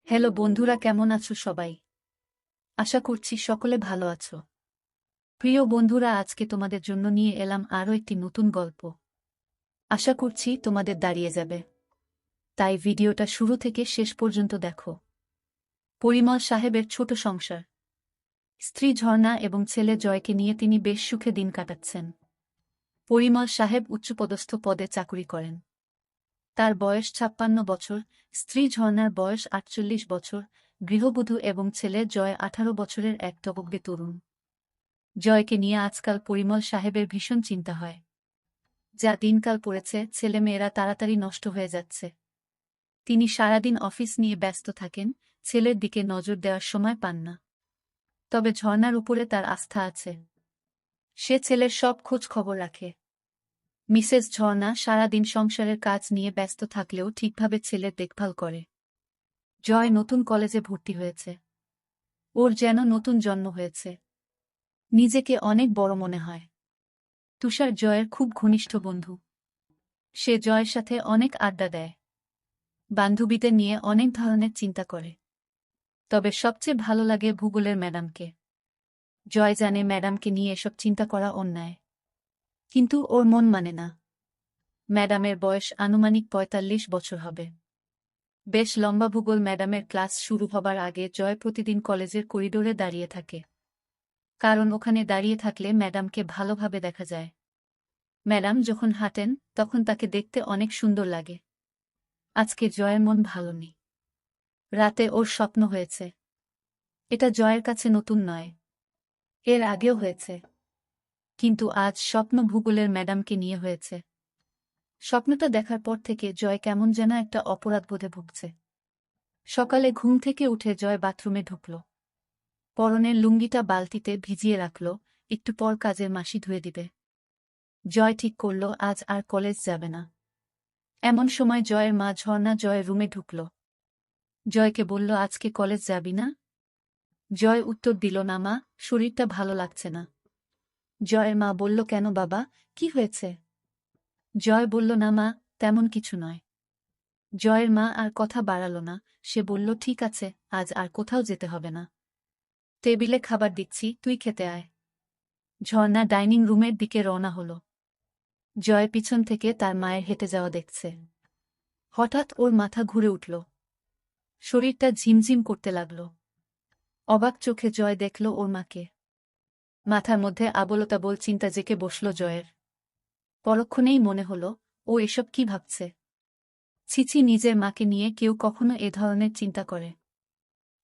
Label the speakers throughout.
Speaker 1: Hello বন্ধুরা, কেমন আছো সবাই? আশা করছি সকলে ভালো আছো। প্রিয় বন্ধুরা, আজকে তোমাদের জন্য নিয়ে এলাম আরও একটি নতুন গল্প। আশা করছি তোমাদের দাঁড়িয়ে যাবে, তাই ভিডিওটা শুরু থেকে শেষ পর্যন্ত দেখো। পরিমল সাহেবের ছোট সংসার। স্ত্রী ঝর্ণা এবং ছেলে জয়কে নিয়ে তিনি বেশ সুখে দিন কাটাচ্ছেন। পরিমল সাহেব উচ্চপদস্থ পদে চাকুরি করেন। তার বয়স ৫৬ বছর, স্ত্রী ঝর্ণার বয়স ৪৮ বছর, গৃহবধূ এবং ছেলে জয় ১৮ বছরের এক টগবগে তরুণ। জয়কে নিয়ে আজকাল পরিমল সাহেবের ভীষণ চিন্তা হয়। যা দিনকাল পড়েছে, ছেলেমেয়েরা তাড়াতাড়ি নষ্ট হয়ে যাচ্ছে। তিনি সারাদিন অফিস নিয়ে ব্যস্ত থাকেন, ছেলের দিকে নজর দেওয়ার সময় পান না। তবে ঝর্ণার উপরে তার আস্থা আছে। সে ছেলের সব খোঁজ খবর রাখে। মিসেস ঝর্ণা সারাদিন সংসারের কাজ নিয়ে ব্যস্ত থাকলেও ঠিকভাবে ছেলের দেখভাল করে। জয় নতুন কলেজে ভর্তি হয়েছে। ওর যেন নতুন জন্ম হয়েছে। নিজেকে অনেক বড় মনে হয়। তুষার জয়ের খুব ঘনিষ্ঠ বন্ধু। সে জয়ের সাথে অনেক আড্ডা দেয়। বান্ধবীদের নিয়ে অনেক ধরনের চিন্তা করে। তবে সবচেয়ে ভালো লাগে ভূগোলের ম্যাডামকে। জয় জানে ম্যাডামকে নিয়ে এসব চিন্তা করা অন্যায়, কিন্তু ওর মন মানে না। ম্যাডামের বয়স আনুমানিক ৪৫ বছর হবে। বেশ লম্বা। ভূগোল ম্যাডামের ক্লাস শুরু হবার আগে জয় প্রতিদিন কলেজের করিডোরে দাঁড়িয়ে থাকে। কারণ ওখানে দাঁড়িয়ে থাকলে ম্যাডামকে ভালোভাবে দেখা যায়। ম্যাডাম যখন হাঁটেন তখন তাকে দেখতে অনেক সুন্দর লাগে। আজকে জয়ের মন ভালো নেই। রাতে ওর স্বপ্ন হয়েছে। এটা জয়ের কাছে নতুন নয়, এর আগেও হয়েছে। কিন্তু আজ স্বপ্ন ভূগোলের ম্যাডামকে নিয়ে হয়েছে। স্বপ্নটা দেখার পর থেকে জয় কেমন যেন একটা অপরাধবোধে ভুগছে। সকালে ঘুম থেকে উঠে জয় বাথরুমে ঢুকল। পরনের লুঙ্গিটা বালতিতে ভিজিয়ে রাখল, একটু পর কাজের মাসি ধুয়ে দিবে। জয় ঠিক করল আজ আর কলেজ যাবে না। এমন সময় জয়ের মা ঝর্ণা জয়ের রুমে ঢুকল। জয়কে বলল, আজকে কলেজ যাবি না? জয় উত্তর দিল না, মা, শরীরটা ভালো লাগছে না। জয়ের মা বলল, কেন বাবা, কি হয়েছে? জয় বলল, না মা, তেমন কিছু নয়। জয়ের মা আর কথা বাড়াল না। সে বলল, ঠিক আছে, আজ আর কোথাও যেতে হবে না। টেবিলে খাবার দিচ্ছি, তুই খেতে আয়। ঝর্ণা ডাইনিং রুমের দিকে রওনা হল। জয় পিছন থেকে তার মায়ের হেঁটে যাওয়া দেখছে। হঠাৎ ওর মাথা ঘুরে উঠল। শরীরটা ঝিমঝিম করতে লাগল। অবাক চোখে জয় দেখল ওর মাকে। মাথার মধ্যে আবোলতাবোল চিন্তা জেঁকে বসল জয়ের। পরক্ষণেই মনে হল, ও এসব কি ভাবছে? ছিছি, নিজের মাকে নিয়ে কেউ কখনো এ ধরনের চিন্তা করে?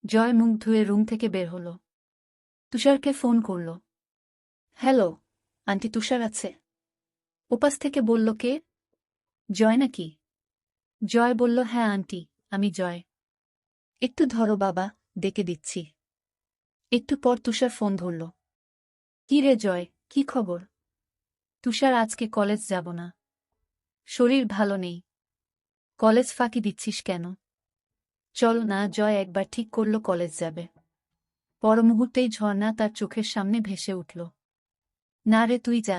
Speaker 1: জয় মুখ ধুয়ে রুম থেকে বের হল। তুষারকে ফোন করল। হ্যালো, আন্টি তুষার আছে? ওপাশ থেকে বলল, কে? জয় নাকি? জয় বলল, হ্যাঁ আন্টি, আমি জয়। একটু ধরো বাবা, ডেকে দিচ্ছি। একটু পর তুষার ফোন ধরল। কি রে জয়, কি খবর? তুষার, আজকে কলেজ যাব না। শরীর ভালো নেই। কলেজ ফাঁকি দিচ্ছিস কেন? চলো না। জয় একবার ঠিক করল কলেজ যাবে। পর মুহূর্তেই ঝর্ণা তার চোখের সামনে ভেসে উঠল। না রে, তুই যা।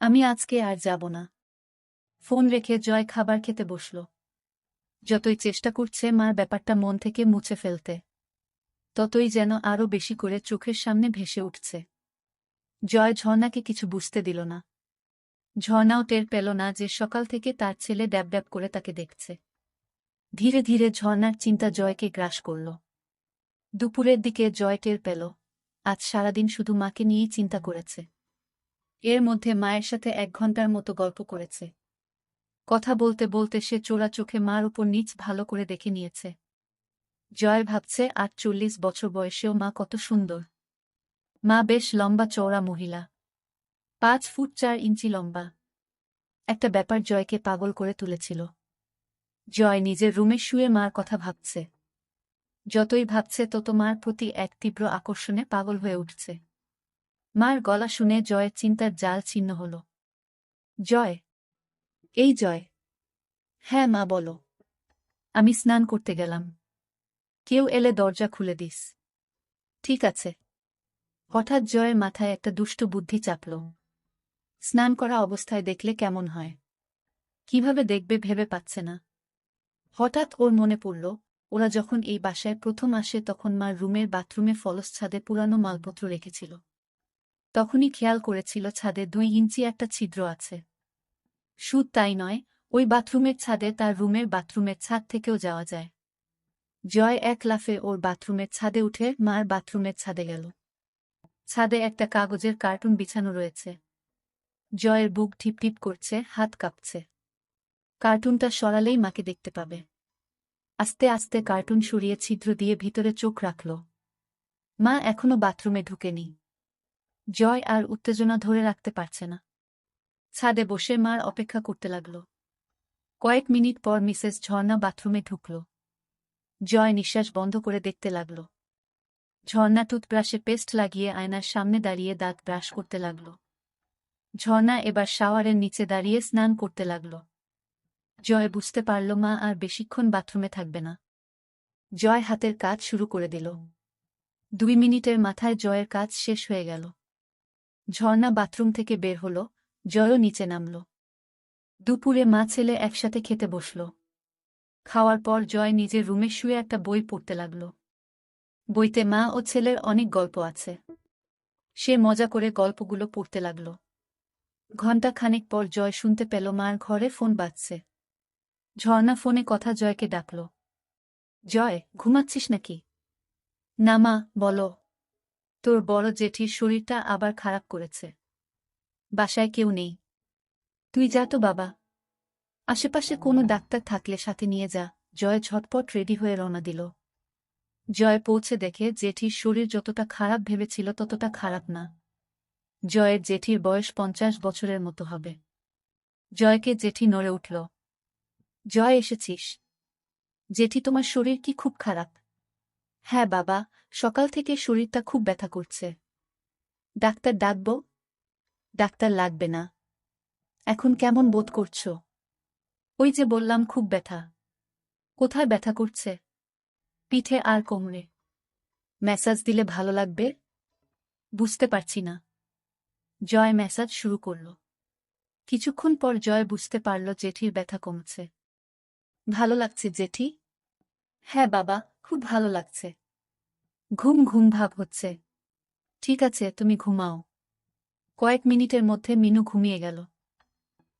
Speaker 1: আমি আজকে আর যাব না। ফোন রেখে জয় খাবার খেতে বসল। যতই চেষ্টা করছে মার ব্যাপারটা মন থেকে মুছে ফেলতে, ততই যেন আরও বেশি করে চোখের সামনে ভেসে উঠছে। জয় ঝর্ণাকে কিছু বুঝতে দিল না। ঝর্ণাও টের পেল না যে সকাল থেকে তার ছেলে ড্যাব ড্যাব করে তাকে দেখছে। ধীরে ধীরে ঝর্ণার চিন্তা জয়কে গ্রাস করল। দুপুরের দিকে জয় টের পেল, আজ সারাদিন শুধু মাকে নিয়েই চিন্তা করেছে। এর মধ্যে মায়ের সাথে ১ ঘন্টার মতো গল্প করেছে। কথা বলতে বলতে সে চোরা চোখে মার উপর নিচ ভালো করে দেখে নিয়েছে। জয় ভাবছে, ৪৮ বছর বয়সেও মা কত সুন্দর। মা বেশ লম্বা চওড়া মহিলা, ৫ ফুট ৪ ইঞ্চি লম্বা। একটা ব্যাপার জয়কে পাগল করে তুলেছিল। জয় নিজের রুমে শুয়ে মার কথা ভাবছে। যতই ভাবছে তত মার প্রতি এক তীব্র আকর্ষণে পাগল হয়ে উঠছে। মার গলা শুনে জয়ের চিন্তার জাল ছিন্ন হল। জয়। এই জয়। হ্যাঁ মা, বলো। আমি স্নান করতে গেলাম। কেউ এলে দরজা খুলে দিস। ঠিক আছে। হঠাৎ জয়ের মাথায় একটা দুষ্ট বুদ্ধি চাপল। স্নান করা অবস্থায় দেখলে কেমন হয়? কিভাবে দেখবে ভেবে পাচ্ছে না। হঠাৎ ওর মনে পড়ল, ওরা যখন এই বাসায় প্রথম আসে তখন মার রুমের বাথরুমে ফলস ছাদে পুরানো মালপত্র রেখেছিল। তখনই খেয়াল করেছিল ছাদে 2 ইঞ্চি একটা ছিদ্র আছে। শুধু তাই নয়, ওই বাথরুমের ছাদে তার রুমের বাথরুমের ছাদ থেকেও যাওয়া যায়। জয় এক লাফে ওর বাথরুমের ছাদে উঠে মার বাথরুমের ছাদে গেল। ছাদে একটা কাগজের কার্টুন বিছানো রয়েছে। জয়ের বুক টিপটিপ করছে, হাত কাঁপছে। কার্টুনটা সরালেই মাকে দেখতে পাবে। আস্তে আস্তে কার্টুন সরিয়ে ছিদ্র দিয়ে ভিতরে চোখ রাখল। মা এখনো বাথরুমে ঢুকেনি। জয় আর উত্তেজনা ধরে রাখতে পারছে না। ছাদে বসে মার অপেক্ষা করতে লাগল। কয়েক মিনিট পর মিসেস ঝর্ণা বাথরুমে ঢুকল। জয় নিঃশ্বাস বন্ধ করে দেখতে লাগল। ঝর্ণা টুথব্রাশে পেস্ট লাগিয়ে আয়নার সামনে দাঁড়িয়ে দাঁত ব্রাশ করতে লাগল। ঝর্ণা এবার শাওয়ারের নিচে দাঁড়িয়ে স্নান করতে লাগল। জয় বুঝতে পারল মা আর বেশিক্ষণ বাথরুমে থাকবে না। জয় হাতের কাজ শুরু করে দিল। 2 মিনিটের মাথায় জয়ের কাজ শেষ হয়ে গেল। ঝর্ণা বাথরুম থেকে বের হল, জয়ও নিচে নামল। দুপুরে মা ছেলে একসাথে খেতে বসল। খাওয়ার পর জয় নিজের রুমে শুয়ে একটা বই পড়তে লাগল। বইতে মা ও ছেলের অনেক গল্প আছে। সে মজা করে গল্পগুলো পড়তে লাগল। ঘণ্টা খানেক পর জয় শুনতে পেল মার ঘরে ফোন বাজছে। ঝর্ণা ফোনে কথা জয়কে ডাকল। জয়, ঘুমাচ্ছিস নাকি? না মা, বলো। তোর বড় জেঠির শরীরটা আবার খারাপ করেছে। বাসায় কেউ নেই। তুই যা তো বাবা। আশেপাশে কোনো ডাক্তার থাকলে সাথে নিয়ে যা। জয় ঝটপট রেডি হয়ে রওনা দিল। জয় পৌঁছে দেখে জেঠির শরীর যতটা খারাপ ভেবেছিল ততটা খারাপ না। জয়ের জেঠির বয়স 50 বছরের মতো হবে। জয়কে জেঠি নড়ে উঠল। জয়, এসেছিস? জেঠি, তোমার শরীর কি খুব খারাপ? হ্যাঁ বাবা, সকাল থেকে শরীরটা খুব ব্যথা করছে। ডাক্তার ডাকব? ডাক্তার লাগবে না। এখন কেমন বোধ করছো? ওই যে বললাম, খুব ব্যথা। কোথায় ব্যথা করছে? পিঠে আর কোমরে। ম্যাসাজ দিলে ভালো লাগবে? বুঝতে পারছি না। জয় ম্যাসাজ শুরু করল। কিছুক্ষণ পর জয় বুঝতে পারল জেঠির ব্যথা কমছে। ভালো লাগছে জেঠি? হ্যাঁ বাবা, খুব ভালো লাগছে। ঘুম ঘুম ভাব হচ্ছে। ঠিক আছে, তুমি ঘুমাও। কয়েক মিনিটের মধ্যে মিনু ঘুমিয়ে গেল।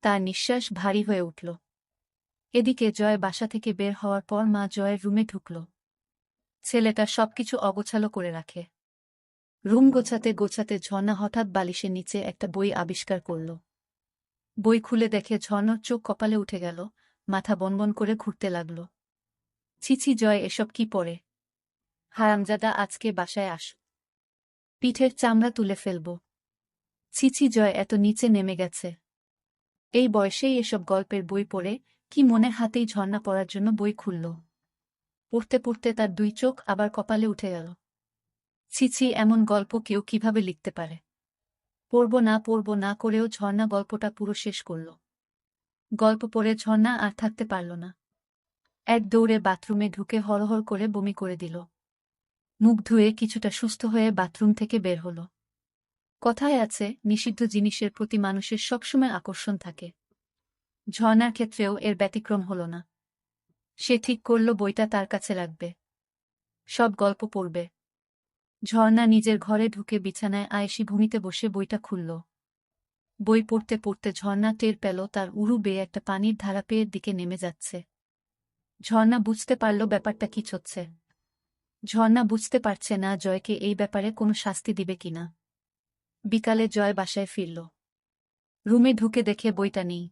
Speaker 1: তার নিঃশ্বাস ভারী হয়ে উঠল। এদিকে জয় বাসা থেকে বের হওয়ার পর মা জয়ের রুমে ঢুকল। ছেলেটা সবকিছু অগোছালো করে রাখে। রুম গোছাতে গোছাতে ঝর্ণা হঠাৎ বালিশের নিচে একটা বই আবিষ্কার করল। বই খুলে দেখে ঝর্ণার চোখ কপালে উঠে গেল, মাথা বনবন করে ঘুরতে লাগল। ছিছি জয়, এসব কি পড়ে? হারামজাদা, আজকে বাসায় আস। পিঠের চামড়া তুলে ফেলব। ছিছি জয়, এত নিচে নেমে গেছে। এই বয়সেই এসব গল্পের বই পড়ে, কি মনে হাতেই ঝর্ণা পড়ার জন্য বই খুলল। পড়তে পড়তে তার 2 চোখ আবার কপালে উঠে গেল। ছিছি, এমন গল্প কেউ কিভাবে লিখতে পারে? পড়ব না করেও ঝর্ণা গল্পটা পুরো শেষ করল। গল্প পড়ে ঝর্ণা আর থাকতে পারল না। এক দৌড়ে বাথরুমে ঢুকে হড়হড় করে বমি করে দিল। মুখ ধুয়ে কিছুটা সুস্থ হয়ে বাথরুম থেকে বের হল। কথায় আছে, নিষিদ্ধ জিনিসের প্রতি মানুষের সবসময় আকর্ষণ থাকে। ঝর্ণার ক্ষেত্রেও এর ব্যতিক্রম হল না। সে ঠিক করল বইটা তার কাছে রাখবে। সব গল্প পড়বে। ঝর্ণা নিজের ঘরে ঢুকে বিছানায় আয়েশি ভূমিতে বসে বইটা খুলল। বই পড়তে পড়তে ঝর্ণা টের পেল তার উরু বেয়ে একটা পানির ধারা পেয়ের দিকে নেমে যাচ্ছে। ঝর্ণা বুঝতে পারল ব্যাপারটা কি হচ্ছে। ঝর্ণা বুঝতে পারছে না জয়কে এই ব্যাপারে কোনো শাস্তি দিবে কিনা। বিকালে জয় বাসায় ফিরল। রুমে ঢুকে দেখে বইটা নেই।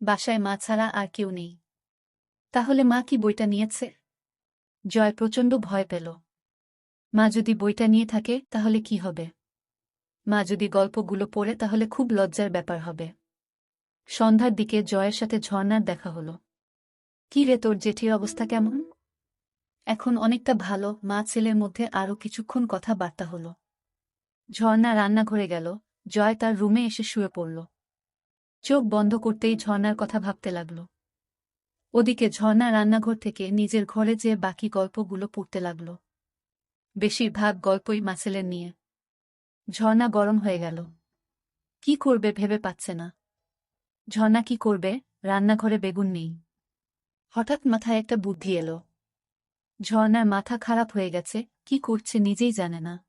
Speaker 1: বাসায় মা ছাড়া আর কেউ নেই। তাহলে মা কি বইটা নিয়েছে? জয় প্রচণ্ড ভয় পেল। মা যদি বইটা নিয়ে থাকে তাহলে কি হবে? মা যদি গল্পগুলো পড়ে তাহলে খুব লজ্জার ব্যাপার হবে। সন্ধ্যার দিকে জয়ের সাথে ঝর্ণার দেখা হলো। কি রে, তোর জেঠির অবস্থা কেমন? এখন অনেকটা ভালো। মা ছেলের মধ্যে আরও কিছুক্ষণ কথাবার্তা হলো। ঝর্ণা রান্নাঘরে গেল। জয় তার রুমে এসে শুয়ে পড়ল। চোখ বন্ধ করতেই ঝর্ণার কথা ভাবতে লাগল। ওদিকে ঝর্ণা রান্নাঘর থেকে নিজের ঘরে যেয়ে বাকি গল্পগুলো পড়তে লাগল। বেশিরভাগ গল্পই মাছেলের নিয়ে। ঝর্ণা গরম হয়ে গেল। কি করবে ভেবে পাচ্ছে না। ঝর্ণা কি করবে? রান্নাঘরে বেগুন নেই। হঠাৎ মাথায় একটা বুদ্ধি এলো। ঝর্ণার মাথা খারাপ হয়ে গেছে, কি করছে নিজেই জানে না।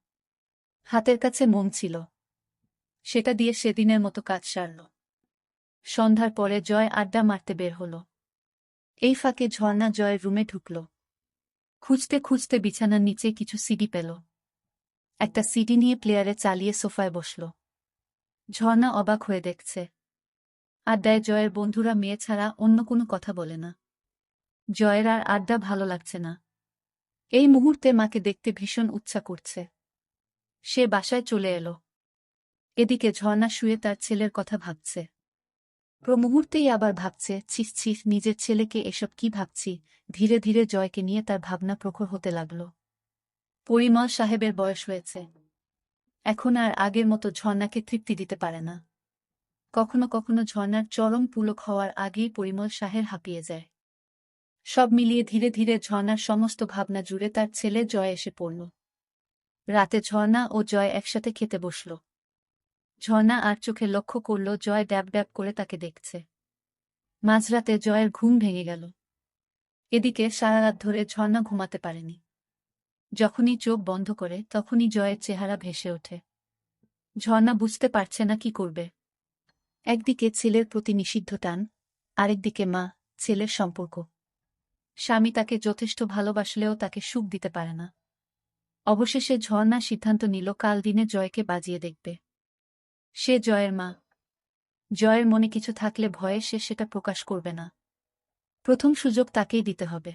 Speaker 1: হাতের কাছে মোম ছিল, সেটা দিয়ে সেদিনের মতো কাজ সারল। সন্ধ্যার পরে জয় আড্ডা মারতে বের হল। এই ফাঁকে ঝর্ণা জয়ের রুমে ঢুকল। খুঁজতে খুঁজতে বিছানার নিচে কিছু সিডি পেল। একটা সিডি নিয়ে প্লেয়ারে চালিয়ে সোফায় বসল। ঝর্ণা অবাক হয়ে দেখছে, আড্ডায় জয়ের বন্ধুরা মেয়ে ছাড়া অন্য কোনো কথা বলে না। জয়ের আর আড্ডা ভালো লাগছে না। এই মুহূর্তে মাকে দেখতে ভীষণ ইচ্ছা করছে। সে বাসায় চলে এলো। এদিকে ঝর্ণা শুয়ে তার ছেলের কথা ভাবছে। মুহূর্তেই আবার ভাবছে, ছিস ছিস, নিজের ছেলেকে এসব কি ভাবছি। ধীরে ধীরে জয়কে নিয়ে তার ভাবনা প্রখর হতে লাগল। পরিমল সাহেবের বয়স হয়েছে, এখন আর আগের মতো ঝর্ণাকে তৃপ্তি দিতে পারে না। কখনো কখনো ঝর্ণার চরম পুলক হওয়ার আগেই পরিমল সাহেব হাঁপিয়ে যায়। সব মিলিয়ে ধীরে ধীরে ঝর্ণার সমস্ত ভাবনা জুড়ে তার ছেলে জয় এসে পড়ল। রাতে ঝর্ণা ও জয় একসাথে খেতে বসল। ঝর্ণা আর চোখে লক্ষ্য করল জয় ড্যাব ড্যাব করে তাকে দেখছে। মাঝরাতে জয়ের ঘুম ভেঙে গেল। এদিকে সারা রাত ধরে ঝর্ণা ঘুমাতে পারেনি। যখনই চোখ বন্ধ করে তখনই জয়ের চেহারা ভেসে ওঠে। ঝর্ণা বুঝতে পারছে না কি করবে। একদিকে ছেলের প্রতি নিষিদ্ধ টান, আরেকদিকে মা ছেলের সম্পর্ক। স্বামী তাকে যথেষ্ট ভালোবাসলেও তাকে সুখ দিতে পারে না। অবশেষে ঝর্ণা সিদ্ধান্ত নিল কাল দিনে জয়কে বাজিয়ে দেখবে। সে জয়ের মা। জয়ের মনে কিছু থাকলে ভয়ে সে সেটা প্রকাশ করবে না। প্রথম সুযোগ তাকেই দিতে হবে।